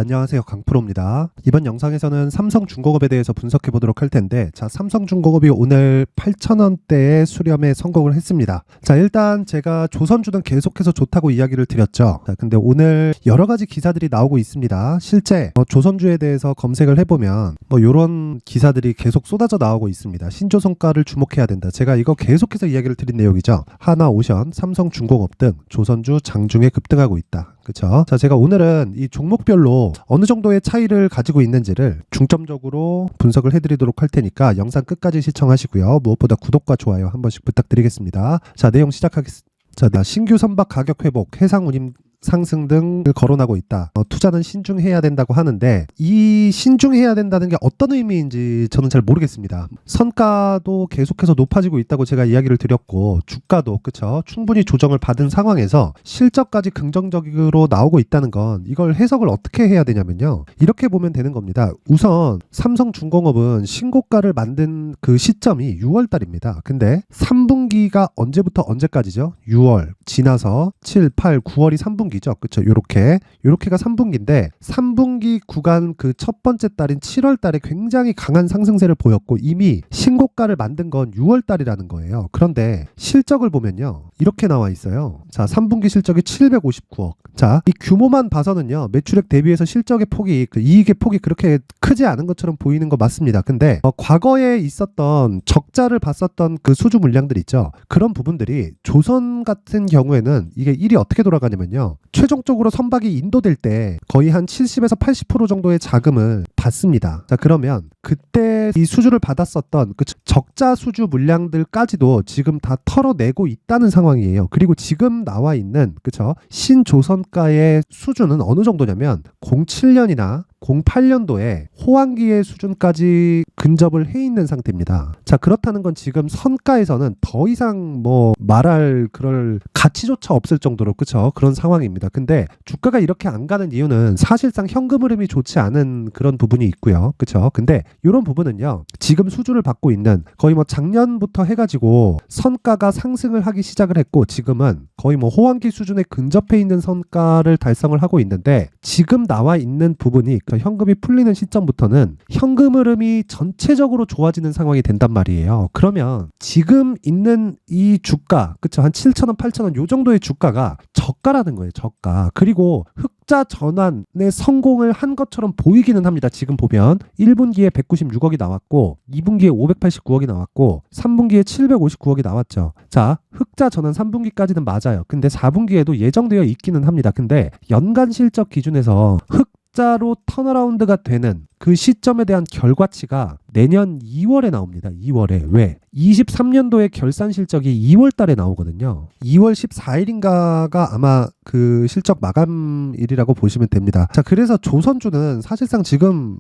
안녕하세요, 강프로입니다. 이번 영상에서는 삼성중공업에 대해서 분석해 보도록 할 텐데, 자, 삼성중공업이 오늘 8,000원대에 수렴에 성공을 했습니다. 자, 일단 제가 조선주는 계속해서 좋다고 이야기를 드렸죠. 자, 근데 오늘 여러 가지 기사들이 나오고 있습니다. 실제 조선주에 대해서 검색을 해보면 이런 기사들이 계속 쏟아져 나오고 있습니다. 신조성가를 주목해야 된다. 제가 이거 계속해서 이야기를 드린 내용이죠. 하나오션, 삼성중공업 등 조선주 장중에 급등하고 있다. 그렇죠? 자, 제가 오늘은 이 종목별로 어느 정도의 차이를 가지고 있는지를 중점적으로 분석을 해드리도록 할 테니까 영상 끝까지 시청하시고요. 무엇보다 구독과 좋아요 한 번씩 부탁드리겠습니다. 자, 내용 시작하겠습니다. 자, 신규 선박 가격 회복, 해상 운임 상승 등을 거론하고 있다. 투자는 신중해야 된다고 하는데, 이 신중해야 된다는 게 어떤 의미인지 저는 잘 모르겠습니다. 선가도 계속해서 높아지고 있다고 제가 이야기를 드렸고, 주가도 그쵸, 충분히 조정을 받은 상황에서 실적까지 긍정적으로 나오고 있다는 건, 이걸 해석을 어떻게 해야 되냐면요, 이렇게 보면 되는 겁니다. 우선 삼성중공업은 신고가를 만든 그 시점이 6월달입니다. 근데 3분기가 언제부터 언제까지죠? 6월 지나서 7, 8, 9월이 3분기 죠. 그렇죠. 요렇게가 3분기인데 3분기 구간 그 첫 번째 달인 7월 달에 굉장히 강한 상승세를 보였고, 이미 신고가를 만든 건 6월 달이라는 거예요. 그런데 실적을 보면요, 이렇게 나와 있어요. 자, 3분기 실적이 759억. 자, 이 규모만 봐서는요, 매출액 대비해서 실적의 폭이, 이익의 폭이 그렇게 크지 않은 것처럼 보이는 거 맞습니다. 근데 과거에 있었던 적자를 봤었던 그 수주 물량들 있죠. 그런 부분들이 조선 같은 경우에는 이게 일이 어떻게 돌아가냐면요, 최종적으로 선박이 인도될 때 거의 한 70에서 80% 정도의 자금을 받습니다. 자, 그러면 그때 이 수주를 받았었던 그 적자 수주 물량들까지도 지금 다 털어내고 있다는 상황이에요. 그리고 지금 나와 있는, 그쵸, 신조선가의 수준은 어느 정도냐면 07년이나 08년도에 호황기의 수준까지 근접을 해 있는 상태입니다. 자, 그렇다는 건 지금 선가에서는 더 이상 말할 그럴 가치조차 없을 정도로, 그쵸, 그런 상황입니다. 근데 주가가 이렇게 안 가는 이유는 사실상 현금 흐름이 좋지 않은 그런 부분이 있고요. 그쵸? 근데 이런 부분은요, 지금 수주를 받고 있는, 거의 작년부터 해가지고 선가가 상승을 하기 시작을 했고, 지금은 거의 호황기 수준에 근접해 있는 선가를 달성을 하고 있는데, 지금 나와 있는 부분이 현금이 풀리는 시점부터는 현금 흐름이 전체적으로 좋아지는 상황이 된단 말이에요. 그러면 지금 있는 이 주가, 그쵸, 한 7,000원, 8,000원 요 정도의 주가가 저가라는 거예요. 저가. 그리고 흑자 전환에 성공을 한 것처럼 보이기는 합니다. 지금 보면 1분기에 196억이 나왔고, 2분기에 589억이 나왔고, 3분기에 759억이 나왔죠. 자, 흑자 전환 3분기까지는 맞아요. 근데 4분기에도 예정되어 있기는 합니다. 근데 연간 실적 기준에서 흑자로 턴어라운드가 되는 그 시점에 대한 결과치가 내년 2월에 나옵니다. 2월에. 왜? 23년도의 결산 실적이 2월 달에 나오거든요. 2월 14일인가가 아마 그 실적 마감일이라고 보시면 됩니다. 자, 그래서 조선주는 사실상 지금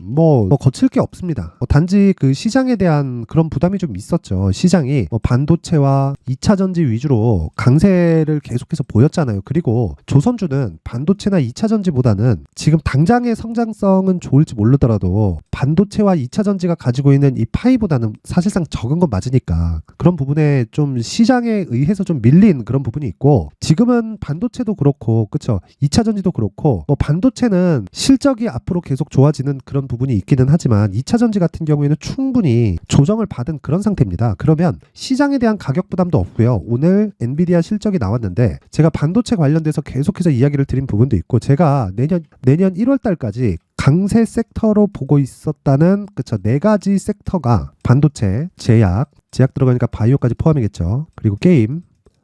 거칠 게 없습니다. 단지 그 시장에 대한 그런 부담이 좀 있었죠. 시장이 반도체와 2차전지 위주로 강세를 계속해서 보였잖아요. 그리고 조선주는 반도체나 2차전지보다는 지금 당장의 성장성은 좋을지 모르더라도 반도체와 2차전지가 가지고 있는 이 파이보다는 사실상 적은 건 맞으니까, 그런 부분에 좀 시장에 의해서 좀 밀린 그런 부분이 있고, 지금은 반도체도 그렇고, 그쵸, 2차전지도 그렇고, 반도체는 실적이 앞으로 계속 좋아지는 그런 부분이 있기는 하지만 2차전지 같은 경우에는 충분히 조정을 받은 그런 상태입니다. 그러면 시장에 대한 가격 부담도 없고요. 오늘 엔비디아 실적이 나왔는데, 제가 반도체 관련돼서 계속해서 이야기를 드린 부분도 있고, 제가 내년 1월 달까지 강세 섹터로 보고 있었다는, 그쵸, 4가지 섹터가 반도체, 제약 들어가니까 바이오까지 포함이겠죠. 그리고 게임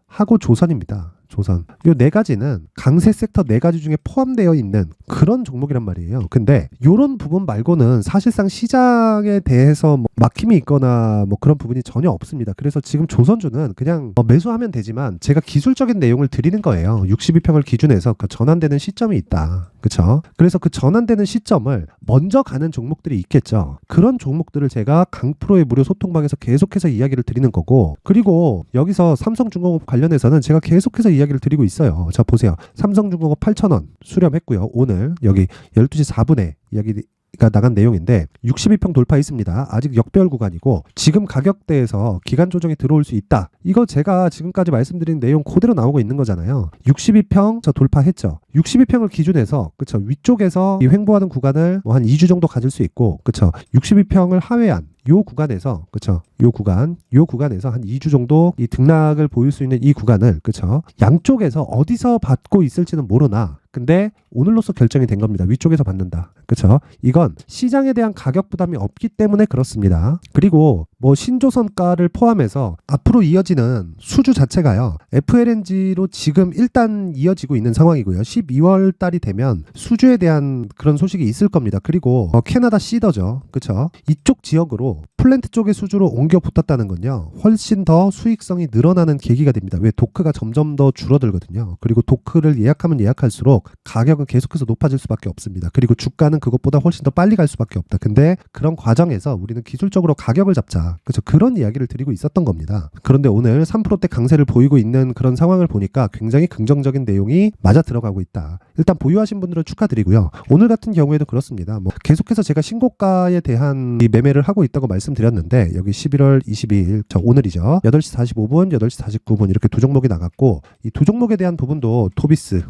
하고 조선입니다. 조선. 요 4가지는 강세 섹터 4가지 중에 포함되어 있는 그런 종목이란 말이에요. 근데 요런 부분 말고는 사실상 시장에 대해서 막힘이 있거나 그런 부분이 전혀 없습니다. 그래서 지금 조선주는 그냥 매수하면 되지만, 제가 기술적인 내용을 드리는 거예요. 62평을 기준해서 그 전환되는 시점이 있다. 그쵸? 그래서 그 전환되는 시점을 먼저 가는 종목들이 있겠죠. 그런 종목들을 제가 강프로의 무료 소통방에서 계속해서 이야기를 드리는 거고, 그리고 여기서 삼성중공업 관련해서는 제가 계속해서 이야기를 드리고 있어요. 자, 보세요. 삼성중공업 8,000원 수렴했고요. 오늘 여기 12시 4분에 이야기 나간 내용인데 62평 돌파했습니다. 아직 역배열 구간이고 지금 가격대에서 기간 조정이 들어올 수 있다. 이거 제가 지금까지 말씀드린 내용 그대로 나오고 있는 거잖아요. 62평 저 돌파했죠. 62평을 기준해서 그쵸, 위쪽에서 이 횡보하는 구간을 뭐 한 2주 정도 가질 수 있고, 그쵸, 62평을 하회한 요 구간에서, 그쵸, 요 구간에서 한 2주 정도 이 등락을 보일 수 있는 이 구간을, 그쵸, 양쪽에서 어디서 받고 있을지는 모르나 근데 오늘로써 결정이 된 겁니다. 위쪽에서 받는다. 그쵸? 이건 시장에 대한 가격 부담이 없기 때문에 그렇습니다. 그리고 뭐 신조선가를 포함해서 앞으로 이어지는 수주 자체가요, FLNG로 지금 일단 이어지고 있는 상황이고요. 12월 달이 되면 수주에 대한 그런 소식이 있을 겁니다. 그리고 캐나다 시더죠. 그쵸? 이쪽 지역으로 플랜트 쪽의 수주로 옮겨 붙었다는 건요, 훨씬 더 수익성이 늘어나는 계기가 됩니다. 왜? 도크가 점점 더 줄어들거든요. 그리고 도크를 예약하면 예약할수록 가격은 계속해서 높아질 수밖에 없습니다. 그리고 주가는 그것보다 훨씬 더 빨리 갈 수밖에 없다. 근데 그런 과정에서 우리는 기술적으로 가격을 잡자. 그래서 그런 이야기를 드리고 있었던 겁니다. 그런데 오늘 3%대 강세를 보이고 있는 그런 상황을 보니까 굉장히 긍정적인 내용이 맞아 들어가고 있다. 일단 보유하신 분들은 축하드리고요. 오늘 같은 경우에도 그렇습니다. 뭐 계속해서 제가 신고가에 대한 이 매매를 하고 있다고 말씀드렸는데 여기 11월 22일 오늘이죠. 8시 45분, 8시 49분 이렇게 두 종목이 나갔고, 이 두 종목에 대한 부분도 토비스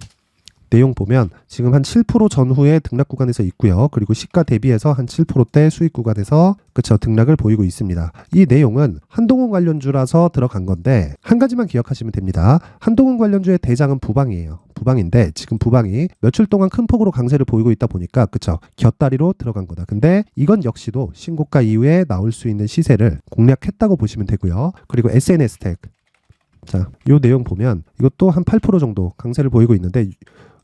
내용 보면 지금 한 7% 전후의 등락 구간에서 있고요. 그리고 시가 대비해서 한 7%대 수익 구간에서 그쵸, 등락을 보이고 있습니다. 이 내용은 한동훈 관련주라서 들어간 건데 한 가지만 기억하시면 됩니다. 한동훈 관련주의 대장은 부방이에요. 부방인데 지금 부방이 며칠 동안 큰 폭으로 강세를 보이고 있다 보니까 그쵸, 곁다리로 들어간 거다. 근데 이건 역시도 신고가 이후에 나올 수 있는 시세를 공략했다고 보시면 되고요. 그리고 SNS텍, 자, 요 내용 보면 이것도 한 8% 정도 강세를 보이고 있는데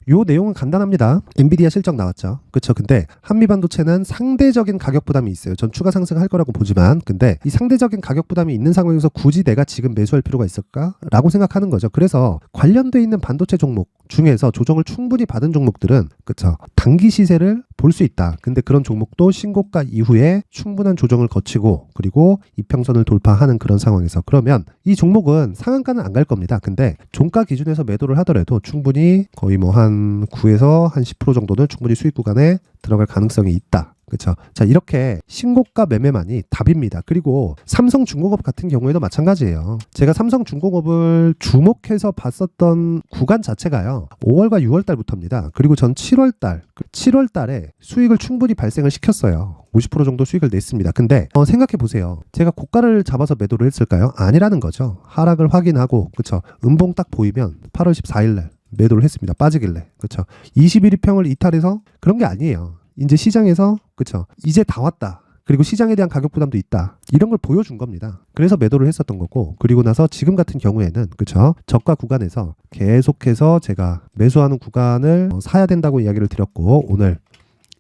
요 내용은 간단합니다. 엔비디아 실적 나왔죠. 그쵸. 근데 한미반도체는 상대적인 가격 부담이 있어요. 전 추가 상승할 거라고 보지만, 근데 이 상대적인 가격 부담이 있는 상황에서 굳이 내가 지금 매수할 필요가 있을까? 라고 생각하는 거죠. 그래서 관련돼 있는 반도체 종목 중에서 조정을 충분히 받은 종목들은 그쵸, 단기 시세를 볼 수 있다. 근데 그런 종목도 신고가 이후에 충분한 조정을 거치고 그리고 이평선을 돌파하는 그런 상황에서, 그러면 이 종목은 상한가는 안 갈 겁니다. 근데 종가 기준에서 매도를 하더라도 충분히 거의 뭐 한 9에서 한 10% 정도는 충분히 수익 구간에 들어갈 가능성이 있다. 그렇죠. 자, 이렇게 신고가 매매만이 답입니다. 그리고 삼성중공업 같은 경우에도 마찬가지예요. 제가 삼성중공업을 주목해서 봤었던 구간 자체가요, 5월과 6월 달부터입니다. 그리고 전 7월 달에 수익을 충분히 발생을 시켰어요. 50% 정도 수익을 냈습니다. 근데 생각해 보세요. 제가 고가를 잡아서 매도를 했을까요? 아니라는 거죠. 하락을 확인하고, 그렇죠, 음봉 딱 보이면 8월 14일 날 매도를 했습니다. 빠지길래. 그렇죠. 21평을 이탈해서 그런 게 아니에요. 이제 시장에서, 그쵸, 이제 다 왔다. 그리고 시장에 대한 가격 부담도 있다. 이런 걸 보여준 겁니다. 그래서 매도를 했었던 거고, 그리고 나서 지금 같은 경우에는, 그쵸, 저가 구간에서 계속해서 제가 매수하는 구간을 사야 된다고 이야기를 드렸고, 오늘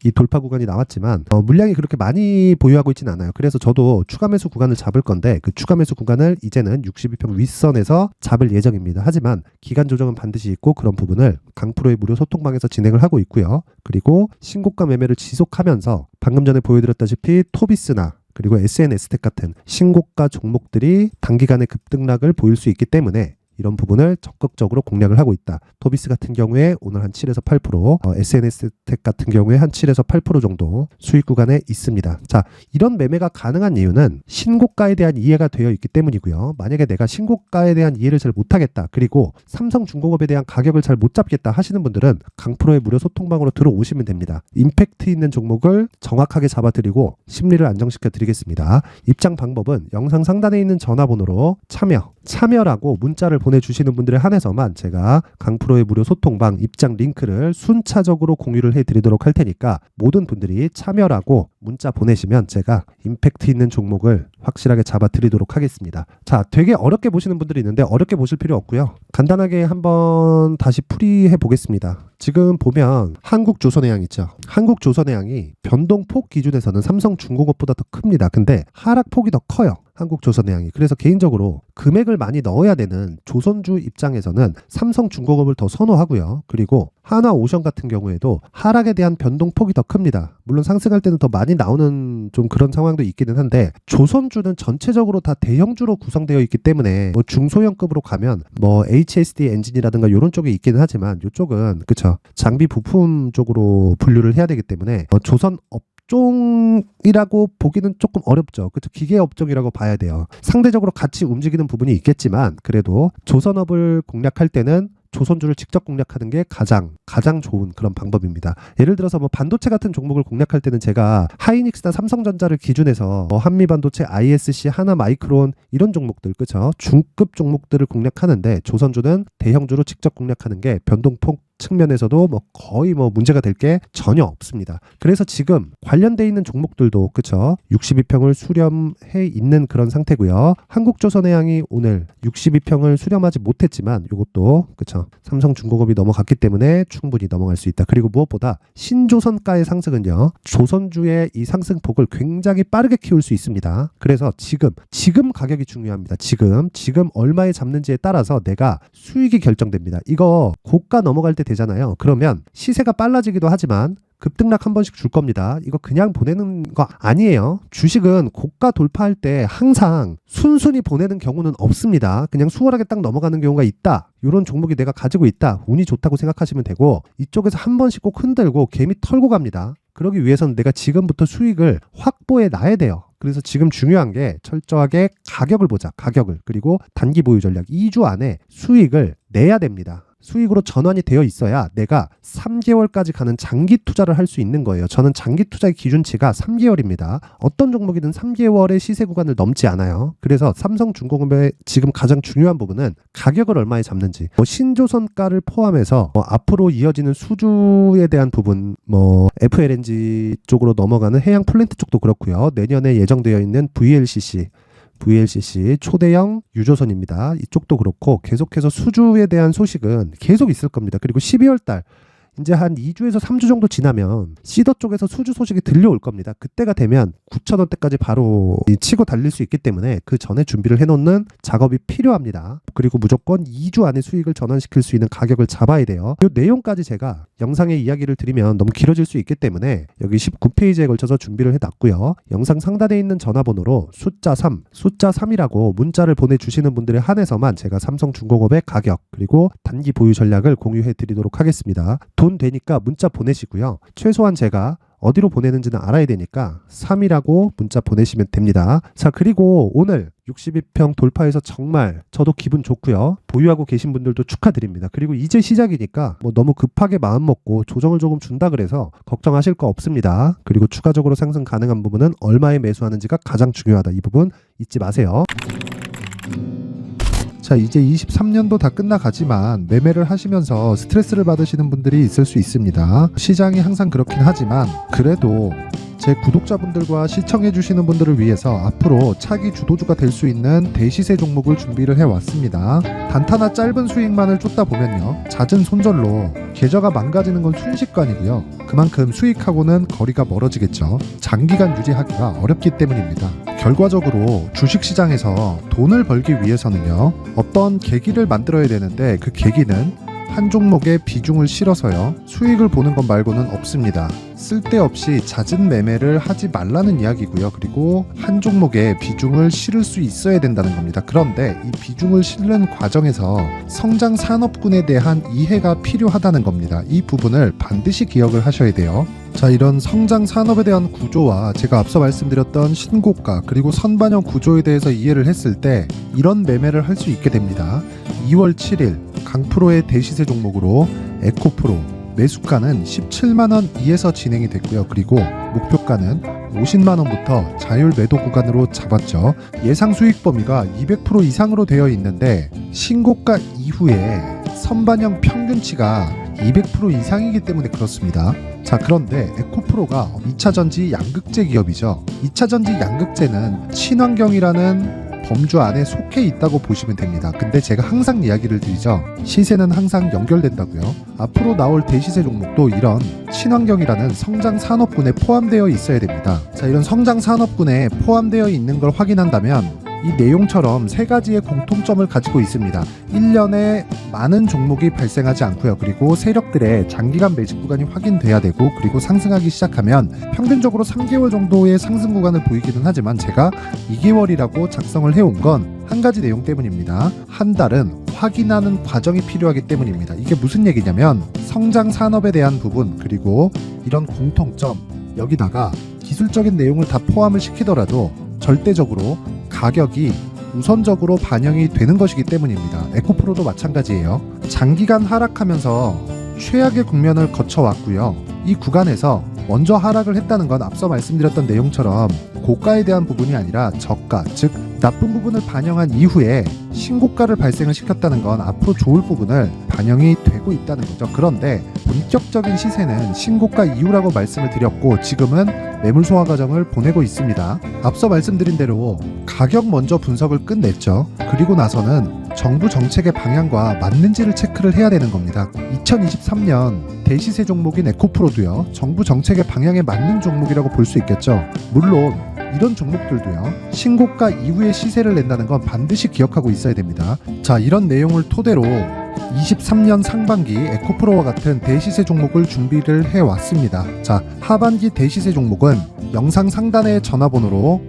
이 돌파 구간이 나왔지만 물량이 그렇게 많이 보유하고 있지는 않아요. 그래서 저도 추가 매수 구간을 잡을 건데 그 추가 매수 구간을 이제는 62평 윗선에서 잡을 예정입니다. 하지만 기간 조정은 반드시 있고 그런 부분을 강프로의 무료 소통방에서 진행을 하고 있고요. 그리고 신고가 매매를 지속하면서 방금 전에 보여드렸다시피 토비스나 그리고 SNS텍 같은 신고가 종목들이 단기간에 급등락을 보일 수 있기 때문에 이런 부분을 적극적으로 공략을 하고 있다. 토비스 같은 경우에 오늘 한 7에서 8%, SNS텍 같은 경우에 한 7에서 8% 정도 수익 구간에 있습니다. 자, 이런 매매가 가능한 이유는 신고가에 대한 이해가 되어 있기 때문이고요. 만약에 내가 신고가에 대한 이해를 잘 못하겠다, 그리고 삼성중공업에 대한 가격을 잘 못 잡겠다 하시는 분들은 강프로의 무료 소통방으로 들어오시면 됩니다. 임팩트 있는 종목을 정확하게 잡아드리고 심리를 안정시켜 드리겠습니다. 입장 방법은 영상 상단에 있는 전화번호로 참여라고 문자를 보내주시는 분들에 한해서만 제가 강프로의 무료 소통방 입장 링크를 순차적으로 공유를 해드리도록 할 테니까 모든 분들이 참여라고 문자 보내시면 제가 임팩트 있는 종목을 확실하게 잡아드리도록 하겠습니다. 자, 되게 어렵게 보시는 분들이 있는데 어렵게 보실 필요 없고요. 간단하게 한번 다시 풀이해 보겠습니다. 지금 보면 한국조선해양 있죠. 한국조선해양이 변동폭 기준에서는 삼성중공업보다 더 큽니다. 근데 하락폭이 더 커요. 한국조선해양이. 그래서 개인적으로 금액을 많이 넣어야 되는 조선주 입장에서는 삼성중공업을 더 선호하고요. 그리고 하나오션 같은 경우에도 하락에 대한 변동폭이 더 큽니다. 물론 상승할 때는 더 많이 나오는 좀 그런 상황도 있기는 한데 조선주는 전체적으로 다 대형주로 구성되어 있기 때문에 뭐 중소형급으로 가면 뭐 HSD 엔진이라든가 이런 쪽에 있기는 하지만 이쪽은 그쵸, 장비 부품 쪽으로 분류를 해야 되기 때문에 조선업 업종이라고 보기는 조금 어렵죠. 그렇죠. 기계 업종이라고 봐야 돼요. 상대적으로 같이 움직이는 부분이 있겠지만 그래도 조선업을 공략할 때는 조선주를 직접 공략하는 게 가장 좋은 그런 방법입니다. 예를 들어서 뭐 반도체 같은 종목을 공략할 때는 제가 하이닉스나 삼성전자를 기준해서 한미반도체, ISC, 하나마이크론 이런 종목들, 그렇죠? 중급 종목들을 공략하는데 조선주는 대형주로 직접 공략하는 게 변동폭 측면에서도 뭐 거의 뭐 문제가 될 게 전혀 없습니다. 그래서 지금 관련돼 있는 종목들도 그쵸 62평을 수렴해 있는 그런 상태고요. 한국조선해양이 오늘 62평을 수렴하지 못했지만 이것도 그쵸 삼성중공업이 넘어갔기 때문에 충분히 넘어갈 수 있다. 그리고 무엇보다 신조선가의 상승은요 조선주의 이 상승폭을 굉장히 빠르게 키울 수 있습니다. 그래서 지금 가격이 중요합니다. 지금 얼마에 잡는지에 따라서 내가 수익이 결정됩니다. 이거 고가 넘어갈 때 되잖아요. 그러면 시세가 빨라지기도 하지만 급등락 한 번씩 줄 겁니다. 이거 그냥 보내는 거 아니에요. 주식은 고가 돌파할 때 항상 순순히 보내는 경우는 없습니다. 그냥 수월하게 딱 넘어가는 경우가 있다. 이런 종목이 내가 가지고 있다. 운이 좋다고 생각하시면 되고 이쪽에서 한 번씩 꼭 흔들고 개미 털고 갑니다. 그러기 위해서는 내가 지금부터 수익을 확보해 놔야 돼요. 그래서 지금 중요한 게 철저하게 가격을 보자. 가격을. 그리고 단기 보유 전략. 2주 안에 수익을 내야 됩니다. 수익으로 전환이 되어 있어야 내가 3개월까지 가는 장기 투자를 할 수 있는 거예요. 저는 장기 투자의 기준치가 3개월입니다. 어떤 종목이든 3개월의 시세 구간을 넘지 않아요. 그래서 삼성중공업의 지금 가장 중요한 부분은 가격을 얼마에 잡는지, 신조선가를 포함해서 앞으로 이어지는 수주에 대한 부분, FLNG 쪽으로 넘어가는 해양 플랜트 쪽도 그렇고요. 내년에 예정되어 있는 VLCC 초대형 유조선입니다. 이쪽도 그렇고 계속해서 수주에 대한 소식은 계속 있을 겁니다. 그리고 12월 달 이제 한 2주에서 3주 정도 지나면 시더 쪽에서 수주 소식이 들려올 겁니다. 그때가 되면 9,000원대까지 바로 치고 달릴 수 있기 때문에 그 전에 준비를 해놓는 작업이 필요합니다. 그리고 무조건 2주 안에 수익을 전환시킬 수 있는 가격을 잡아야 돼요. 이 내용까지 제가 영상에 이야기를 드리면 너무 길어질 수 있기 때문에 여기 19페이지에 걸쳐서 준비를 해놨고요. 영상 상단에 있는 전화번호로 숫자 3이라고 문자를 보내주시는 분들에 한해서만 제가 삼성중공업의 가격 그리고 단기 보유 전략을 공유해 드리도록 하겠습니다. 돈 되니까 문자 보내시고요. 최소한 제가 어디로 보내는지는 알아야 되니까 3이라고 문자 보내시면 됩니다. 자, 그리고 오늘 62평 돌파해서 정말 저도 기분 좋고요. 보유하고 계신 분들도 축하드립니다. 그리고 이제 시작이니까 너무 급하게 마음 먹고 조정을 조금 준다 그래서 걱정하실 거 없습니다. 그리고 추가적으로 상승 가능한 부분은 얼마에 매수하는지가 가장 중요하다. 이 부분 잊지 마세요. 자, 이제 23년도 다 끝나가지만 매매를 하시면서 스트레스를 받으시는 분들이 있을 수 있습니다. 시장이 항상 그렇긴 하지만 그래도 제 구독자분들과 시청해주시는 분들을 위해서 앞으로 차기 주도주가 될 수 있는 대시세 종목을 준비를 해왔습니다. 단타나 짧은 수익만을 쫓다 보면요 잦은 손절로 계좌가 망가지는 건 순식간이고요. 그만큼 수익하고는 거리가 멀어지겠죠. 장기간 유지하기가 어렵기 때문입니다. 결과적으로 주식시장에서 돈을 벌기 위해서는요 어떤 계기를 만들어야 되는데 그 계기는 한 종목에 비중을 실어서요 수익을 보는 것 말고는 없습니다. 쓸데없이 잦은 매매를 하지 말라는 이야기고요. 그리고 한 종목에 비중을 실을 수 있어야 된다는 겁니다. 그런데 이 비중을 실는 과정에서 성장 산업군에 대한 이해가 필요하다는 겁니다. 이 부분을 반드시 기억을 하셔야 돼요. 자, 이런 성장 산업에 대한 구조와 제가 앞서 말씀드렸던 신고가 그리고 선반영 구조에 대해서 이해를 했을 때 이런 매매를 할 수 있게 됩니다. 2월 7일 강프로의 대시세 종목으로 에코프로 매수가는 17만원 이에서 진행이 됐고요. 그리고 목표가는 50만원부터 자율 매도 구간으로 잡았죠. 예상 수익 범위가 200% 이상으로 되어 있는데 신고가 이후에 선반영 평균치가 200% 이상이기 때문에 그렇습니다. 자, 그런데 에코프로가 2차전지 양극재 기업이죠. 2차전지 양극재는 친환경이라는 범주 안에 속해 있다고 보시면 됩니다. 근데 제가 항상 이야기를 드리죠. 시세는 항상 연결된다고요. 앞으로 나올 대시세 종목도 이런 친환경이라는 성장 산업군에 포함되어 있어야 됩니다. 자, 이런 성장 산업군에 포함되어 있는 걸 확인한다면 이 내용처럼 세 가지의 공통점을 가지고 있습니다. 1년에 많은 종목이 발생하지 않고요. 그리고 세력들의 장기간 매집 구간이 확인돼야 되고 그리고 상승하기 시작하면 평균적으로 3개월 정도의 상승 구간을 보이기는 하지만 제가 2개월이라고 작성을 해온 건 한 가지 내용 때문입니다. 한 달은 확인하는 과정이 필요하기 때문입니다. 이게 무슨 얘기냐면 성장 산업에 대한 부분 그리고 이런 공통점 여기다가 기술적인 내용을 다 포함을 시키더라도 절대적으로 가격이 우선적으로 반영이 되는 것이기 때문입니다. 에코프로도 마찬가지예요. 장기간 하락하면서 최악의 국면을 거쳐왔고요. 이 구간에서 먼저 하락을 했다는 건 앞서 말씀드렸던 내용처럼 고가에 대한 부분이 아니라 저가, 즉 나쁜 부분을 반영한 이후에 신고가를 발생을 시켰다는 건 앞으로 좋을 부분을 반영이 되고 있다는 거죠. 그런데 본격적인 시세는 신고가 이후라고 말씀을 드렸고 지금은 매물 소화 과정을 보내고 있습니다. 앞서 말씀드린 대로 가격 먼저 분석을 끝냈죠. 그리고 나서는 정부 정책의 방향과 맞는지를 체크를 해야 되는 겁니다. 2023년 대시세 종목인 에코프로도요, 정부 정책의 방향에 맞는 종목이라고 볼 수 있겠죠. 물론 이런 종목들도요, 신고가 이후에 시세를 낸다는 건 반드시 기억하고 있어야 됩니다. 자, 이런 내용을 토대로 23년 상반기 에코프로와 같은 대시세 종목을 준비를 해왔습니다. 자, 하반기 대시세 종목은 영상 상단의 전화번호로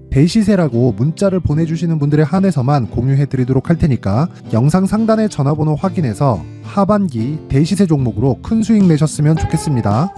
대시세라고 문자를 보내주시는 분들에 한해서만 공유해드리도록 할 테니까 영상 상단의 전화번호 확인해서 하반기 대시세 종목으로 큰 수익 내셨으면 좋겠습니다.